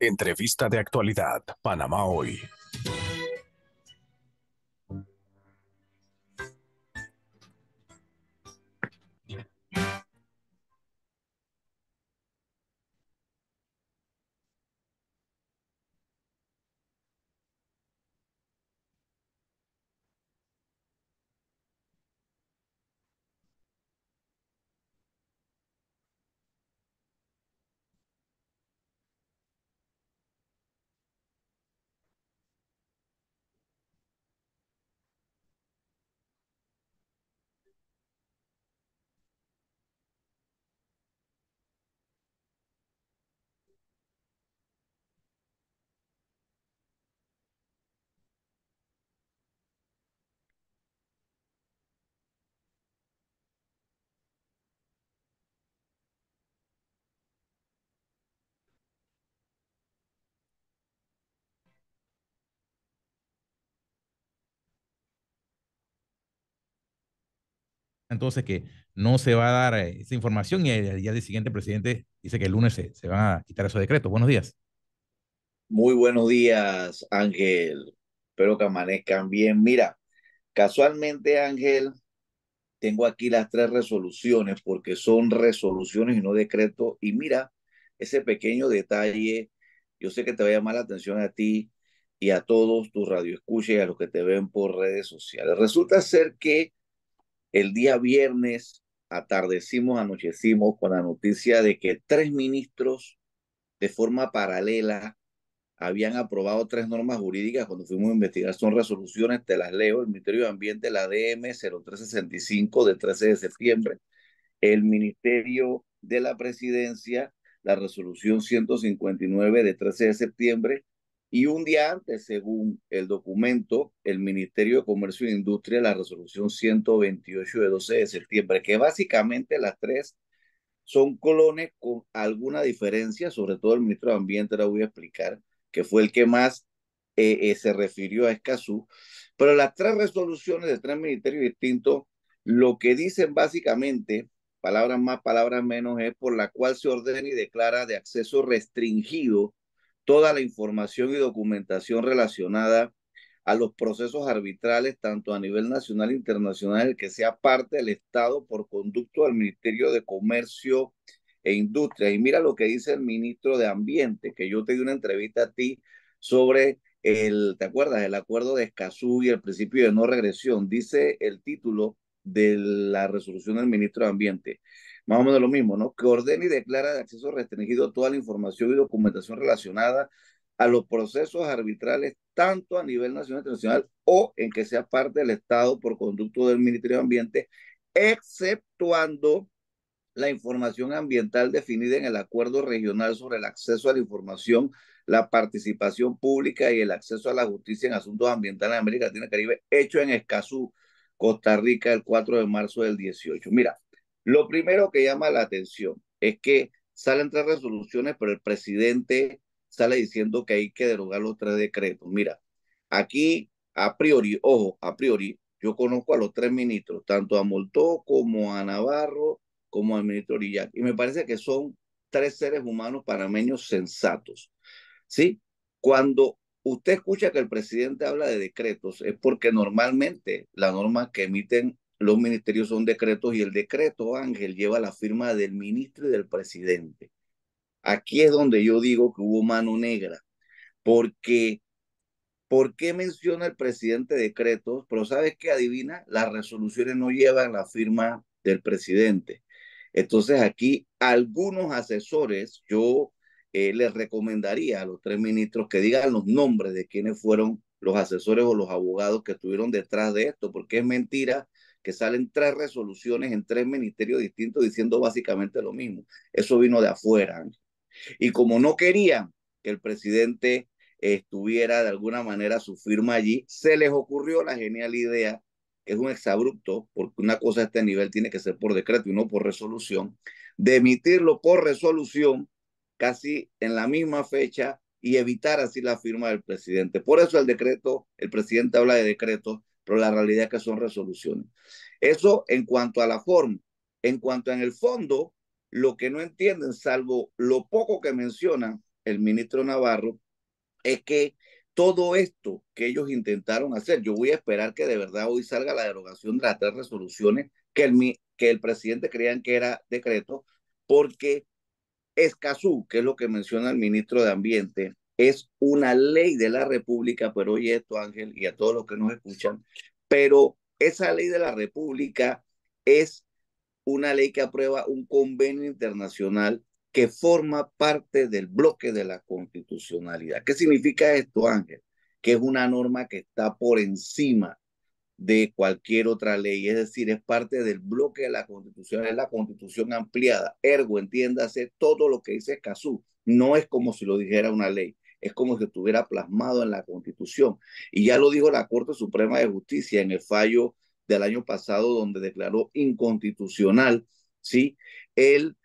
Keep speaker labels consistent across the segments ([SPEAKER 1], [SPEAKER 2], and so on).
[SPEAKER 1] Entrevista de actualidad, Panamá Hoy.
[SPEAKER 2] Entonces que no se va a dar esa información y el día siguiente el presidente dice que el lunes se van a quitar esos decretos. Buenos días.
[SPEAKER 3] Muy buenos días, Ángel. Espero que amanezcan bien. Mira, casualmente, Ángel, tengo aquí las tres resoluciones porque son resoluciones y no decretos. Y mira, ese pequeño detalle, yo sé que te va a llamar la atención a ti y a todos tus radioescuchas y a los que te ven por redes sociales. Resulta ser que el día viernes anochecimos con la noticia de que tres ministros de forma paralela habían aprobado tres normas jurídicas cuando fuimos a investigar. Son resoluciones, te las leo: el Ministerio de Ambiente, la DM 0365 del 13 de septiembre, el Ministerio de la Presidencia, la resolución 159 de 13 de septiembre, y un día antes, según el documento, el Ministerio de Comercio e Industria, la resolución 128 de 12 de septiembre, que básicamente las tres son clones con alguna diferencia, sobre todo el ministro de Ambiente, ahora voy a explicar, que fue el que más se refirió a Escazú, pero las tres resoluciones de tres ministerios distintos, lo que dicen básicamente, palabras más, palabras menos, es por la cual se ordena y declara de acceso restringido toda la información y documentación relacionada a los procesos arbitrales, tanto a nivel nacional e internacional, que sea parte del Estado por conducto del Ministerio de Comercio e Industria. Y mira lo que dice el ministro de Ambiente, que yo te di una entrevista a ti sobre ¿te acuerdas? El acuerdo de Escazú y el principio de no regresión. Dice el título de la resolución del ministro de Ambiente. Más o menos lo mismo, ¿no? Que ordena y declara de acceso restringido toda la información y documentación relacionada a los procesos arbitrales, tanto a nivel nacional e internacional, o en que sea parte del Estado por conducto del Ministerio de Ambiente, exceptuando la información ambiental definida en el Acuerdo Regional sobre el acceso a la información, la participación pública y el acceso a la justicia en asuntos ambientales en América Latina y Caribe, hecho en Escazú, Costa Rica, el 4 de marzo del 18. Mira, lo primero que llama la atención es que salen tres resoluciones, pero el presidente sale diciendo que hay que derogar los tres decretos. Mira, aquí a priori, ojo, a priori, yo conozco a los tres ministros, tanto a Moltó como a Navarro, como al ministro Orillac. Y me parece que son tres seres humanos panameños sensatos, ¿sí? Cuando usted escucha que el presidente habla de decretos, es porque normalmente las normas que emiten los ministerios son decretos y el decreto, Ángel, lleva la firma del ministro y del presidente. Aquí es donde yo digo que hubo mano negra, porque ¿por qué menciona el presidente decretos? Pero ¿sabes qué? Adivina, las resoluciones no llevan la firma del presidente. Entonces aquí algunos asesores, yo les recomendaría a los tres ministros que digan los nombres de quienes fueron los asesores o los abogados que estuvieron detrás de esto, porque es mentira que salen tres resoluciones en tres ministerios distintos diciendo básicamente lo mismo. Eso vino de afuera. Y como no querían que el presidente estuviera de alguna manera su firma allí, se les ocurrió la genial idea, que es un exabrupto, porque una cosa a este nivel tiene que ser por decreto y no por resolución, de emitirlo por resolución casi en la misma fecha y evitar así la firma del presidente. Por eso el decreto, el presidente habla de decretos, pero la realidad es que son resoluciones. Eso en cuanto a la forma. En cuanto en el fondo, lo que no entienden, salvo lo poco que mencionan, el ministro Navarro es que todo esto que ellos intentaron hacer, yo voy a esperar que de verdad hoy salga la derogación de las tres resoluciones que el presidente creían que era decreto, porque Escazú, que es lo que menciona el ministro de Ambiente, es una ley de la República, pero oye esto, Ángel, y a todos los que nos escuchan, pero esa ley de la República es una ley que aprueba un convenio internacional que forma parte del bloque de la constitucionalidad. ¿Qué significa esto, Ángel? Que es una norma que está por encima de cualquier otra ley, es decir, es parte del bloque de la Constitución, es la Constitución ampliada, ergo, entiéndase, todo lo que dice Escazú, no es como si lo dijera una ley, es como si estuviera plasmado en la Constitución. Y ya lo dijo la Corte Suprema de Justicia en el fallo del año pasado, donde declaró inconstitucional, ¿sí? El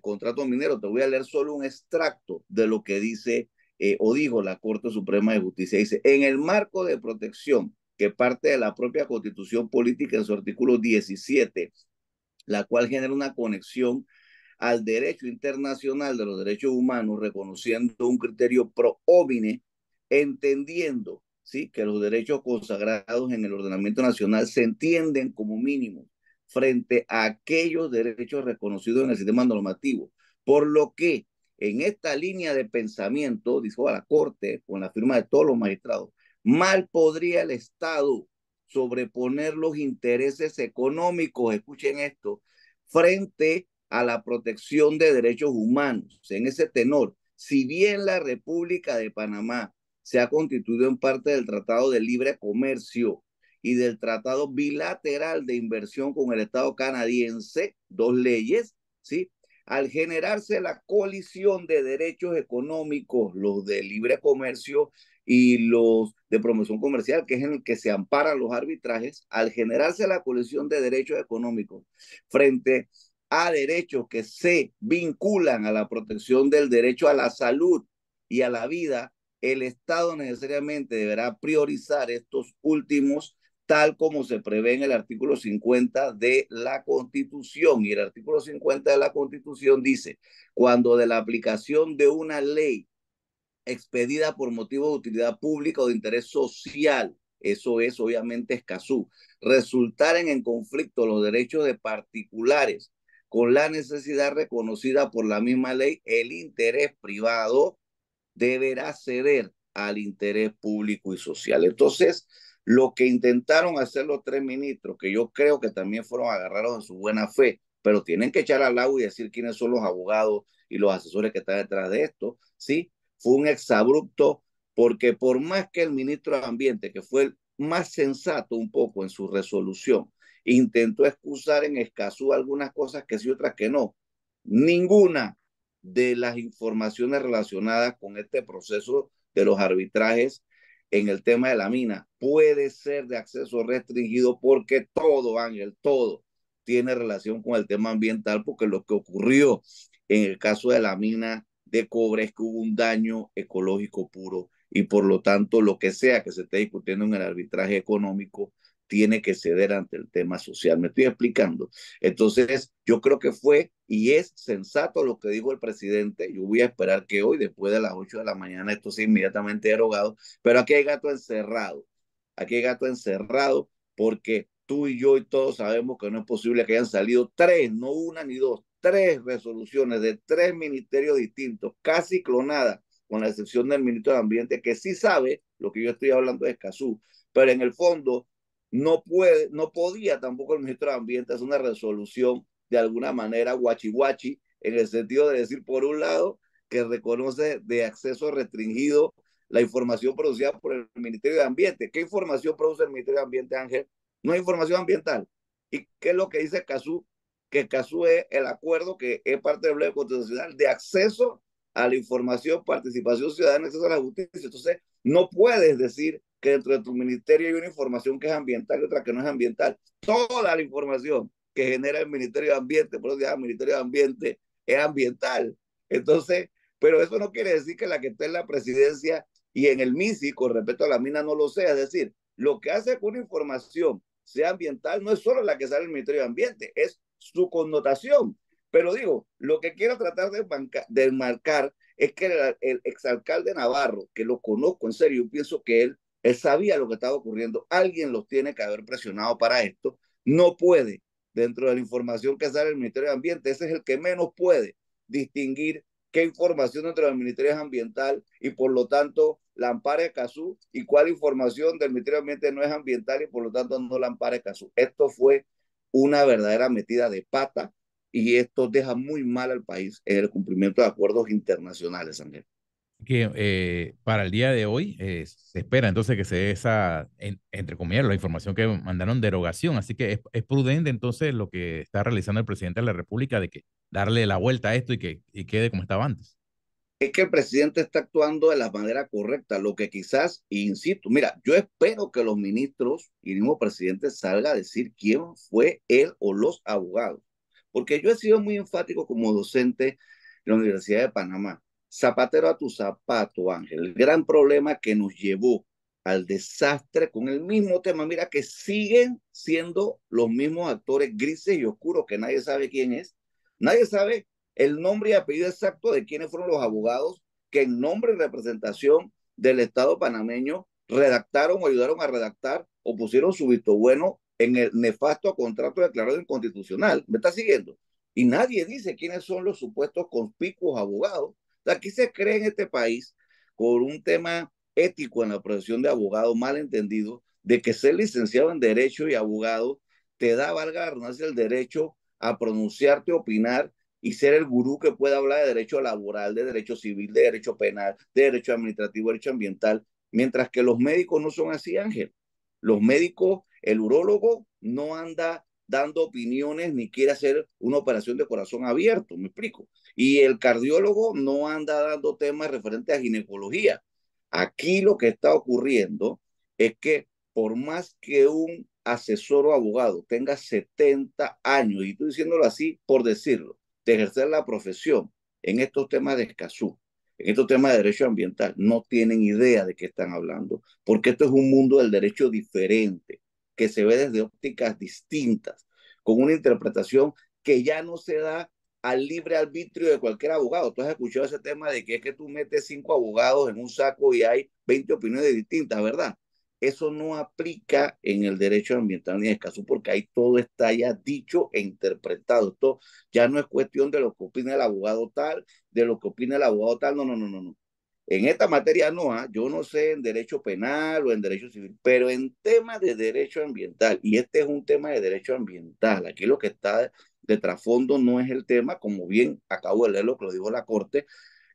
[SPEAKER 3] contrato minero. Te voy a leer solo un extracto de lo que dice o dijo la Corte Suprema de Justicia. Dice, en el marco de protección que parte de la propia Constitución Política en su artículo 17, la cual genera una conexión al derecho internacional de los derechos humanos, reconociendo un criterio pro homine, entendiendo, ¿sí?, que los derechos consagrados en el ordenamiento nacional se entienden como mínimos frente a aquellos derechos reconocidos en el sistema normativo, por lo que en esta línea de pensamiento, dijo a la Corte, con la firma de todos los magistrados, mal podría el Estado sobreponer los intereses económicos, escuchen esto, frente a la protección de derechos humanos. En ese tenor, si bien la República de Panamá se ha constituido en parte del Tratado de Libre Comercio y del Tratado Bilateral de Inversión con el Estado canadiense, dos leyes, ¿sí?, al generarse la colisión de derechos económicos, los de libre comercio y los de promoción comercial, que es en el que se amparan los arbitrajes, al generarse la colisión de derechos económicos frente a derechos que se vinculan a la protección del derecho a la salud y a la vida, el Estado necesariamente deberá priorizar estos últimos, tal como se prevé en el artículo 50 de la Constitución. Y el artículo 50 de la Constitución dice, cuando de la aplicación de una ley expedida por motivo de utilidad pública o de interés social, eso es obviamente Escazú, resultaren en conflicto los derechos de particulares con la necesidad reconocida por la misma ley, el interés privado deberá ceder al interés público y social. Entonces, lo que intentaron hacer los tres ministros, que yo creo que también fueron agarrados en su buena fe, pero tienen que echar al agua y decir quiénes son los abogados y los asesores que están detrás de esto, ¿sí? Fue un exabrupto, porque por más que el ministro de Ambiente, que fue el más sensato un poco en su resolución, intentó excusar en Escazú algunas cosas que sí, otras que no, ninguna de las informaciones relacionadas con este proceso de los arbitrajes en el tema de la mina puede ser de acceso restringido, porque todo, Ángel, todo tiene relación con el tema ambiental, porque lo que ocurrió en el caso de la mina de cobre es que hubo un daño ecológico puro, y por lo tanto lo que sea que se esté discutiendo en el arbitraje económico tiene que ceder ante el tema social. ¿Me estoy explicando? Entonces, yo creo que fue y es sensato lo que dijo el presidente. Yo voy a esperar que hoy, después de las 8 de la mañana, esto sea inmediatamente derogado, pero aquí hay gato encerrado. Aquí hay gato encerrado, porque tú y yo y todos sabemos que no es posible que hayan salido tres, no una ni dos, tres resoluciones de tres ministerios distintos, casi clonadas, con la excepción del ministro de Ambiente, que sí sabe lo que yo estoy hablando de Escazú, pero en el fondo no podía tampoco el ministro de Ambiente hacer una resolución de alguna manera guachi guachi, en el sentido de decir, por un lado, que reconoce de acceso restringido la información producida por el Ministerio de Ambiente. ¿Qué información produce el Ministerio de Ambiente, Ángel? No hay información ambiental. ¿Y qué es lo que dice CASU? Que CASU es el acuerdo que es parte del bloque constitucional de acceso a la información, participación ciudadana, acceso a la justicia. Entonces, no puedes decir que dentro de tu ministerio hay una información que es ambiental y otra que no es ambiental. Toda la información que genera el Ministerio de Ambiente, por eso se llama Ministerio de Ambiente, es ambiental. Entonces, pero eso no quiere decir que la que está en la presidencia y en el MISI con respecto a la mina no lo sea. Es decir, lo que hace que una información sea ambiental no es solo la que sale del Ministerio de Ambiente, es su connotación. Pero digo, lo que quiero tratar de marcar es que el exalcalde Navarro, que lo conozco en serio, yo pienso que él sabía lo que estaba ocurriendo, alguien los tiene que haber presionado para esto, no puede, dentro de la información que sale del Ministerio de Ambiente, ese es el que menos puede distinguir qué información dentro del Ministerio es ambiental y por lo tanto la ampara Escazú y cuál información del Ministerio de Ambiente no es ambiental y por lo tanto no la ampara Escazú. Esto fue una verdadera metida de pata y esto deja muy mal al país en el cumplimiento de acuerdos internacionales, Ángel.
[SPEAKER 2] Que para el día de hoy se espera entonces que se dé esa, entre comillas, la información que mandaron derogación. Así que es prudente entonces lo que está realizando el presidente de la República de que darle la vuelta a esto y quede como estaba antes.
[SPEAKER 3] Es que el presidente está actuando de la manera correcta, lo que quizás, insisto, mira, yo espero que los ministros y el mismo presidente salga a decir quién fue él o los abogados, porque yo he sido muy enfático como docente en la Universidad de Panamá. Zapatero a tu zapato, Ángel. El gran problema que nos llevó al desastre con el mismo tema, mira que siguen siendo los mismos actores grises y oscuros que nadie sabe quién es. Nadie sabe el nombre y apellido exacto de quiénes fueron los abogados que en nombre y representación del Estado panameño redactaron o ayudaron a redactar o pusieron su visto bueno en el nefasto contrato declarado inconstitucional. ¿Me está siguiendo? Y nadie dice quiénes son los supuestos conspicuos abogados. O sea, aquí se cree en este país, por un tema ético en la profesión de abogado mal entendido, de que ser licenciado en Derecho y abogado te da, valga la redundancia, el derecho a pronunciarte, opinar y ser el gurú que pueda hablar de derecho laboral, de derecho civil, de derecho penal, de derecho administrativo, de derecho ambiental, mientras que los médicos no son así, Ángel. Los médicos, el urólogo no anda dando opiniones ni quiere hacer una operación de corazón abierto, me explico. Y el cardiólogo no anda dando temas referentes a ginecología. Aquí lo que está ocurriendo es que por más que un asesor o abogado tenga 70 años, y estoy diciéndolo así por decirlo, de ejercer la profesión en estos temas de Escazú, en estos temas de derecho ambiental, no tienen idea de qué están hablando, porque esto es un mundo del derecho diferente, que se ve desde ópticas distintas, con una interpretación que ya no se da al libre arbitrio de cualquier abogado. Tú has escuchado ese tema de que es que tú metes 5 abogados en un saco y hay 20 opiniones distintas, ¿verdad? Eso no aplica en el derecho ambiental ni en Escazú porque ahí todo está ya dicho e interpretado. Esto ya no es cuestión de lo que opina el abogado tal, de lo que opina el abogado tal, no, no, no, no, no. En esta materia no, yo no sé en derecho penal o en derecho civil, pero en temas de derecho ambiental, y este es un tema de derecho ambiental, aquí lo que está de trasfondo no es el tema, como bien acabo de leer lo que lo dijo la Corte,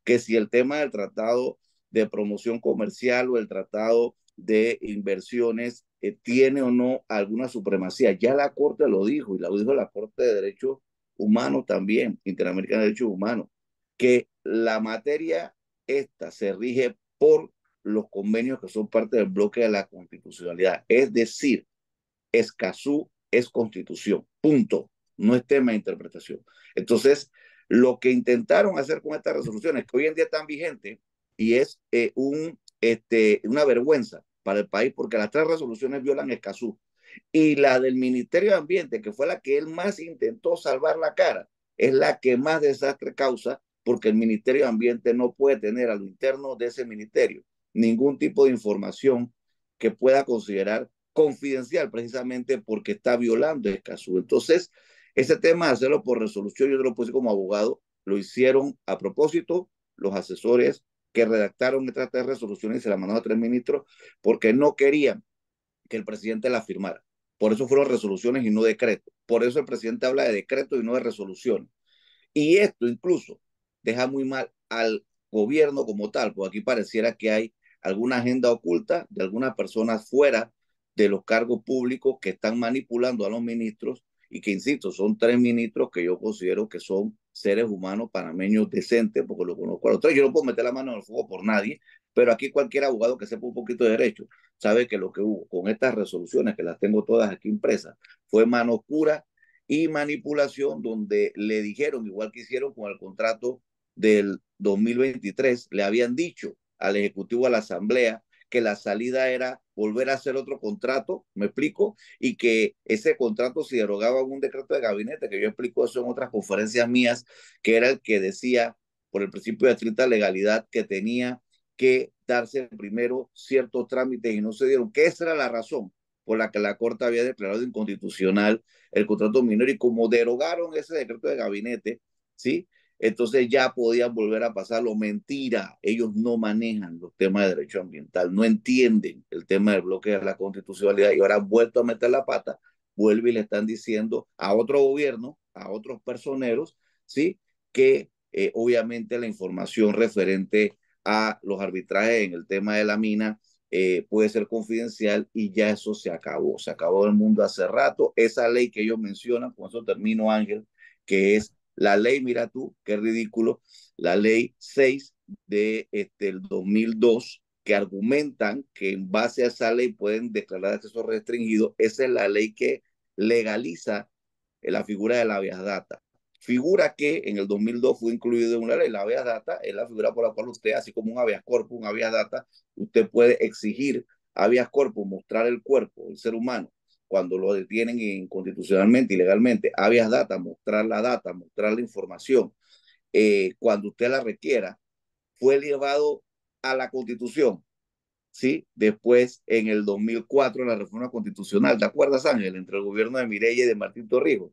[SPEAKER 3] que si el tema del tratado de promoción comercial o el tratado de inversiones tiene o no alguna supremacía. Ya la Corte lo dijo y lo dijo la Corte de Derechos Humanos también, Interamericana de Derechos Humanos, que la materia esta se rige por los convenios que son parte del bloque de la constitucionalidad. Es decir, Escazú es constitución, punto. No es tema de interpretación. Entonces, lo que intentaron hacer con estas resoluciones, que hoy en día están vigentes, y es una vergüenza para el país, porque las 3 resoluciones violan Escazú. Y la del Ministerio de Ambiente, que fue la que él más intentó salvar la cara, es la que más desastre causa, porque el Ministerio de Ambiente no puede tener a lo interno de ese ministerio ningún tipo de información que pueda considerar confidencial, precisamente porque está violando Escazú. Entonces, ese tema de hacerlo por resolución, yo te lo puse como abogado, lo hicieron a propósito los asesores que redactaron estas 3 resoluciones y se las mandaron a 3 ministros porque no querían que el presidente la firmara. Por eso fueron resoluciones y no decretos. Por eso el presidente habla de decretos y no de resoluciones. Y esto incluso deja muy mal al gobierno como tal, porque aquí pareciera que hay alguna agenda oculta de algunas personas fuera de los cargos públicos que están manipulando a los ministros y que, insisto, son 3 ministros que yo considero que son seres humanos panameños decentes, porque lo conozco a los 3. Yo no puedo meter la mano en el fuego por nadie, pero aquí cualquier abogado que sepa un poquito de derecho sabe que lo que hubo con estas resoluciones, que las tengo todas aquí impresas, fue mano oscura y manipulación, donde le dijeron, igual que hicieron con el contrato del 2023, le habían dicho al Ejecutivo, a la Asamblea, que la salida era volver a hacer otro contrato, me explico, y que ese contrato se derogaba en un decreto de gabinete, que yo explico eso en otras conferencias mías, que era el que decía por el principio de estricta legalidad, que tenía que darse primero ciertos trámites y no se dieron, que esa era la razón por la que la Corte había declarado inconstitucional el contrato minero, y como derogaron ese decreto de gabinete, ¿sí? Entonces ya podían volver a pasarlo. Mentira, ellos no manejan los temas de derecho ambiental, no entienden el tema del bloque de la constitucionalidad y ahora han vuelto a meter la pata, vuelve y le están diciendo a otro gobierno, a otros personeros, ¿sí? Que obviamente la información referente a los arbitrajes en el tema de la mina puede ser confidencial, y ya eso se acabó el mundo hace rato. Esa ley que ellos mencionan, con eso termino, Ángel, que es la ley, mira tú, qué ridículo, la ley 6 del 2002, que argumentan que en base a esa ley pueden declarar acceso restringido. Esa es la ley que legaliza la figura de la habeas data. Figura que en el 2002 fue incluido en una ley. La habeas data es la figura por la cual usted, así como un habeas corpus, un habeas data, usted puede exigir habeas corpus, mostrar el cuerpo, el ser humano, cuando lo detienen inconstitucionalmente y legalmente. Habeas data, mostrar la información, cuando usted la requiera. Fue elevado a la Constitución, ¿sí? Después, en el 2004, la reforma constitucional, ¿te acuerdas, Ángel? Entre el gobierno de Mireya y de Martín Torrijos.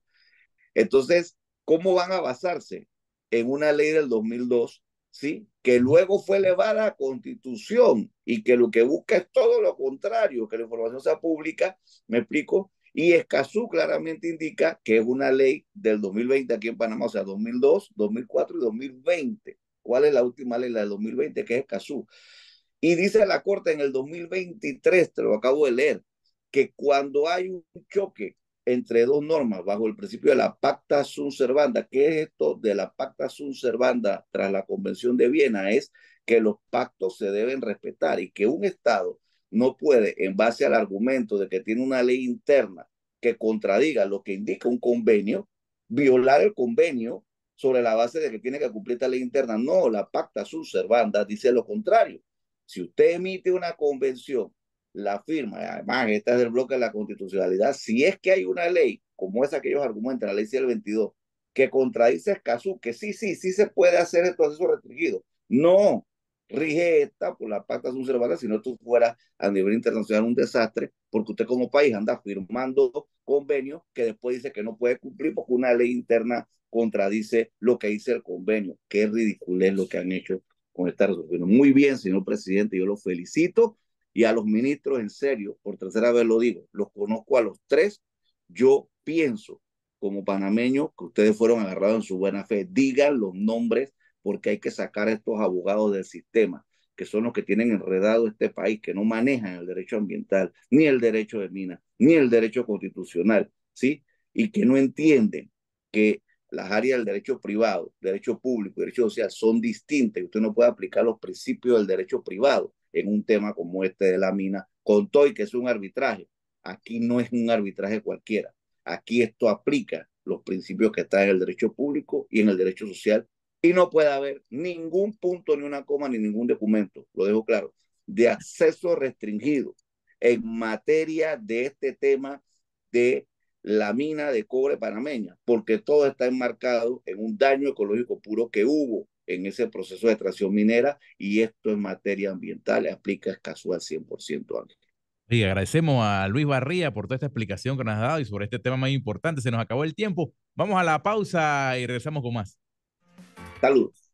[SPEAKER 3] Entonces, ¿cómo van a basarse en una ley del 2002, ¿sí? Que luego fue elevada a Constitución y que lo que busca es todo lo contrario, que la información sea pública? ¿Me explico? Y Escazú claramente indica que es una ley del 2020 aquí en Panamá, o sea, 2002, 2004 y 2020. ¿Cuál es la última ley? La del 2020, que es Escazú. Y dice la Corte en el 2023, te lo acabo de leer, que cuando hay un choque entre dos normas bajo el principio de la pacta sunt servanda. ¿Qué es esto de la pacta sunt servanda tras la Convención de Viena? Es que los pactos se deben respetar y que un Estado no puede, en base al argumento de que tiene una ley interna que contradiga lo que indica un convenio, violar el convenio sobre la base de que tiene que cumplir esta ley interna. No, la pacta sunt servanda dice lo contrario. Si usted emite una convención, la firma, además esta es del bloque de la constitucionalidad, si es que hay una ley, como esa que ellos argumentan, la ley 122, que contradice Escazú, que sí se puede hacer el proceso restringido. No, rige esta por la pacta sunt servanda, si no esto fuera a nivel internacional un desastre, porque usted como país anda firmando convenios que después dice que no puede cumplir porque una ley interna contradice lo que dice el convenio. Qué ridículo es lo que han hecho con esta resolución. Muy bien, señor presidente, yo lo felicito, y a los ministros, en serio, por tercera vez lo digo, los conozco a los tres. Yo pienso, como panameño, que ustedes fueron agarrados en su buena fe. Digan los nombres, porque hay que sacar a estos abogados del sistema, que son los que tienen enredado este país, que no manejan el derecho ambiental, ni el derecho de minas, ni el derecho constitucional, ¿sí? Y que no entienden que las áreas del derecho privado, derecho público y derecho social son distintas, y usted no puede aplicar los principios del derecho privado en un tema como este de la mina, con todo y que es un arbitraje. Aquí no es un arbitraje cualquiera. Aquí esto aplica los principios que están en el derecho público y en el derecho social, y no puede haber ningún punto, ni una coma, ni ningún documento, lo dejo claro, de acceso restringido en materia de este tema de la mina de cobre panameña, porque todo está enmarcado en un daño ecológico puro que hubo en ese proceso de extracción minera, y esto en materia ambiental aplica Escazú al 100%, Ángel.
[SPEAKER 2] Y agradecemos a Luis Barría por toda esta explicación que nos ha dado y sobre este tema más importante. Se nos acabó el tiempo. Vamos a la pausa y regresamos con más.
[SPEAKER 3] Saludos.